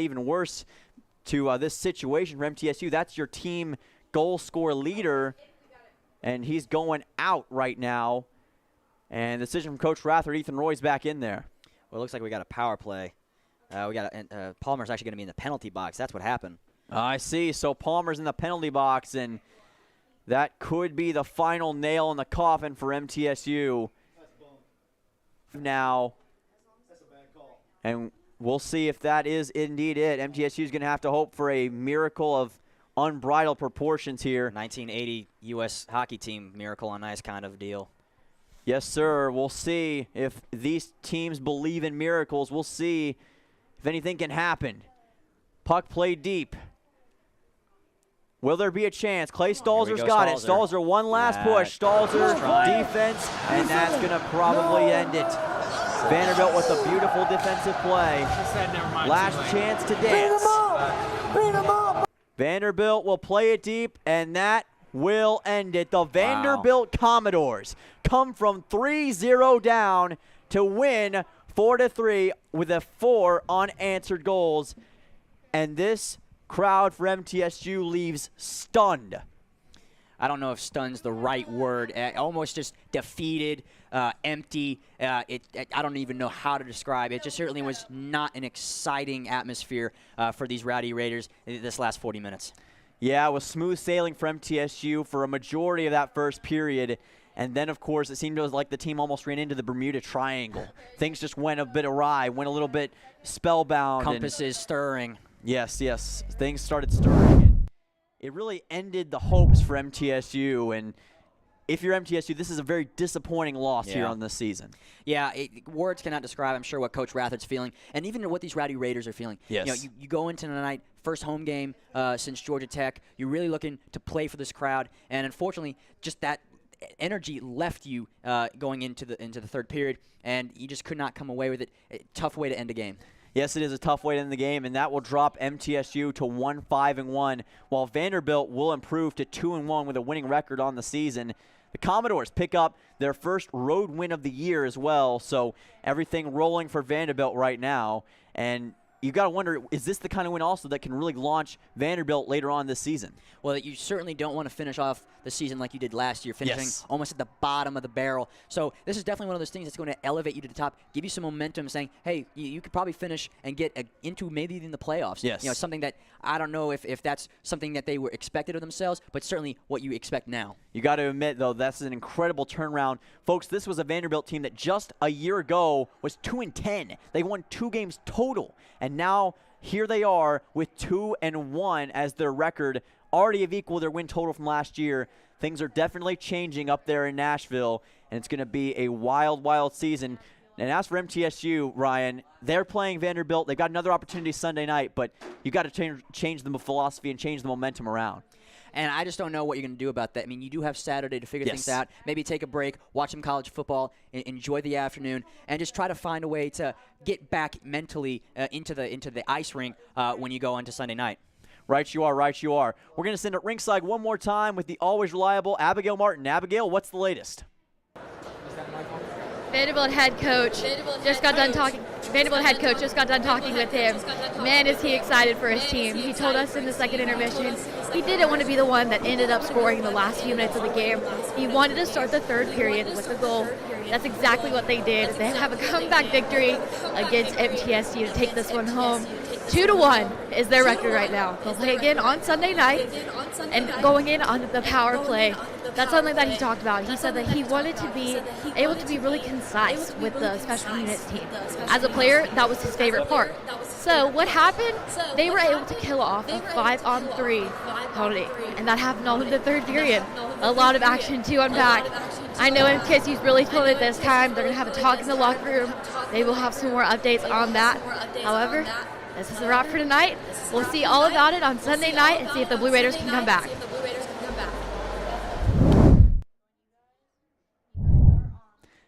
add even worse to this situation for MTSU. That's your team goal score leader, and he's going out right now. And the decision from Coach Rathard, Ethan Roy's back in there. Well, it looks like we got a power play. Palmer's actually going to be in the penalty box. That's what happened. I see. So Palmer's in the penalty box, and that could be the final nail in the coffin for MTSU. Now, and we'll see if that is indeed it. MTSU is going to have to hope for a miracle of unbridled proportions here. 1980 U.S. hockey team miracle on ice kind of deal. Yes, sir. We'll see if these teams believe in miracles. We'll see if anything can happen. Puck played deep. Will there be a chance? Clay Stalzer's got it. Stalzer, one last push. Stalzer, defense, and that's going to probably end it. Vanderbilt with a beautiful defensive play. Last chance to dance. Vanderbilt will play it deep, and that will end it. The Vanderbilt Commodores come from 3-0 down to win 4-3 with a 4 unanswered goals. And this crowd for MTSU leaves stunned. I don't know if stunned's the right word. Almost just defeated, empty. I don't even know how to describe it. It just certainly was not an exciting atmosphere for these Rowdy Raiders this last 40 minutes. Yeah, it was smooth sailing for MTSU for a majority of that first period. And then, of course, it seemed like the team almost ran into the Bermuda Triangle. Things just went a bit awry, went a little bit spellbound. Compasses stirring. Yes, yes. Things started stirring. It really ended the hopes for MTSU. And if you're MTSU, this is a very disappointing loss here on this season. Yeah, words cannot describe, I'm sure, what Coach Rathard's feeling, and even what these Rowdy Raiders are feeling. Yes. You know, you go into tonight, first home game since Georgia Tech. You're really looking to play for this crowd, and unfortunately, just that energy left you going into the third period, and you just could not come away with it. Tough way to end a game. Yes, it is a tough way to end the game, and that will drop MTSU to 1-5-1, while Vanderbilt will improve to 2-1 with a winning record on the season. The Commodores pick up their first road win of the year as well, so everything rolling for Vanderbilt right now. And you got to wonder, is this the kind of win also that can really launch Vanderbilt later on this season? Well, you certainly don't want to finish off the season like you did last year, finishing almost at the bottom of the barrel. So this is definitely one of those things that's going to elevate you to the top, give you some momentum, saying, hey, you could probably finish and get into maybe even the playoffs. Yes. You know, something that I don't know if that's something that they were expected of themselves, but certainly what you expect now. You got to admit, though, that's an incredible turnaround. Folks, this was a Vanderbilt team that just a year ago was 2-10. They won 2 games total, and now here they are with 2-1 as their record. Already have equaled their win total from last year. Things are definitely changing up there in Nashville, and it's going to be a wild, wild season. And as for MTSU, Ryan, they're playing Vanderbilt. They've got another opportunity Sunday night, but you got to change the philosophy and change the momentum around. And I just don't know what you're going to do about that. I mean, you do have Saturday to figure things out. Maybe take a break, watch some college football, enjoy the afternoon, and just try to find a way to get back mentally into the ice rink when you go into Sunday night. Right you are, right you are. We're going to send it ringside one more time with the always reliable Abigail Martin. Abigail, what's the latest? Vanderbilt head coach just got done talking. Vanderbilt head coach just got done talking with him. Man, is he excited for his team. He told us in the second intermission he didn't want to be the one that ended up scoring in the last few minutes of the game. He wanted to start the third period with the goal. That's exactly what they did. They have a comeback victory against MTSU to take this one home. 2-1 is their record right now. They'll play again on Sunday night and going in on the power play. That's something that he talked about. He said that he wanted to be able to be really concise with the special units team. As a player, that was his favorite part. So what happened? They were able to kill off a 5-on-3 penalty, and that happened all in the third period. A lot of action to unpack. I know MTSU's really feeling it this time. They're going to have a talk in the locker room. They will have some more updates on that. However, this is a wrap for tonight. We'll see all about it on Sunday night and see if the Blue Raiders can come back.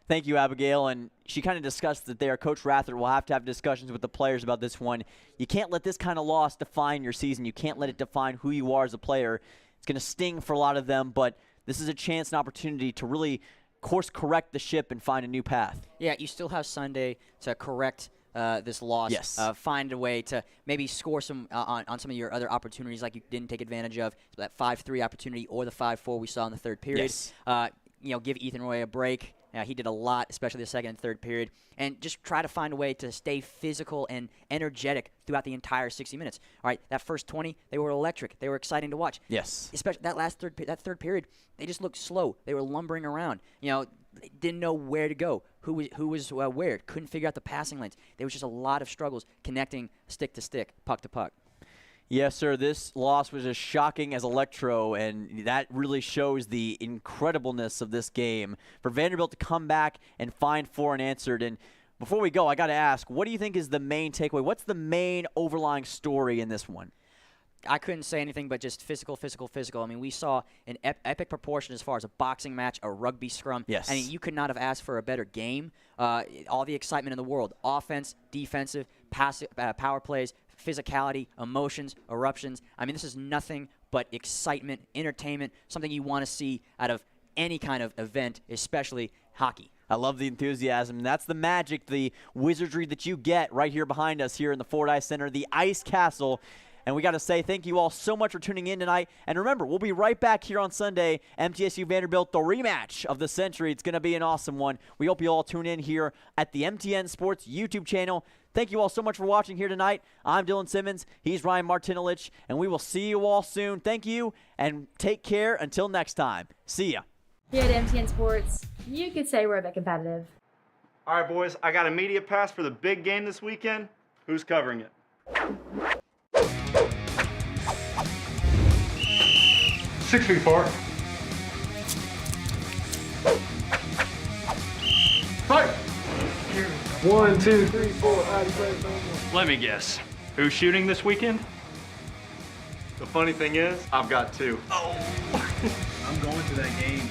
Thank you, Abigail. And she kind of discussed that there. Coach Rathard will have to have discussions with the players about this one. You can't let this kind of loss define your season. You can't let it define who you are as a player. It's going to sting for a lot of them, but this is a chance and opportunity to really course correct the ship and find a new path. Yeah, you still have Sunday to correct this loss. Yes. Find a way to maybe score some on some of your other opportunities like you didn't take advantage of. So that 5-3 opportunity or the 5-4 we saw in the third period. Yes. Give Ethan Roy a break. He did a lot, especially the second and third period. And just try to find a way to stay physical and energetic throughout the entire 60 minutes. All right, that first 20, they were electric. They were exciting to watch. Yes. Especially that third period, they just looked slow. They were lumbering around. They didn't know where to go, who was where. Couldn't figure out the passing lanes. There was just a lot of struggles connecting stick to stick, puck to puck. Yes, sir. This loss was as shocking as electro, and that really shows the incredibleness of this game. For Vanderbilt to come back and find 4 unanswered. And before we go, I got to ask, what do you think is the main takeaway? What's the main overlying story in this one? I couldn't say anything but just physical. I mean, we saw an epic proportion as far as a boxing match, a rugby scrum. Yes. I mean, you could not have asked for a better game. All the excitement in the world, offense, defensive, power plays, physicality, emotions, eruptions. I mean, this is nothing but excitement, entertainment, something you want to see out of any kind of event, especially hockey. I love the enthusiasm. That's the magic, the wizardry that you get right here behind us here in the Fordyce Center, the Ice Castle. And we got to say thank you all so much for tuning in tonight. And remember, we'll be right back here on Sunday, MTSU Vanderbilt, the rematch of the century. It's going to be an awesome one. We hope you all tune in here at the MTN Sports YouTube channel. Thank you all so much for watching here tonight. I'm Dylan Simmons. He's Ryan Martinelich. And we will see you all soon. Thank you, and take care until next time. See ya. Here at MTN Sports, you could say we're a bit competitive. All right, boys, I got a media pass for the big game this weekend. Who's covering it? 6 feet apart. Fight! 1, 2, 3, 4. Let me guess. Who's shooting this weekend? The funny thing is, I've got 2. I'm going to that game.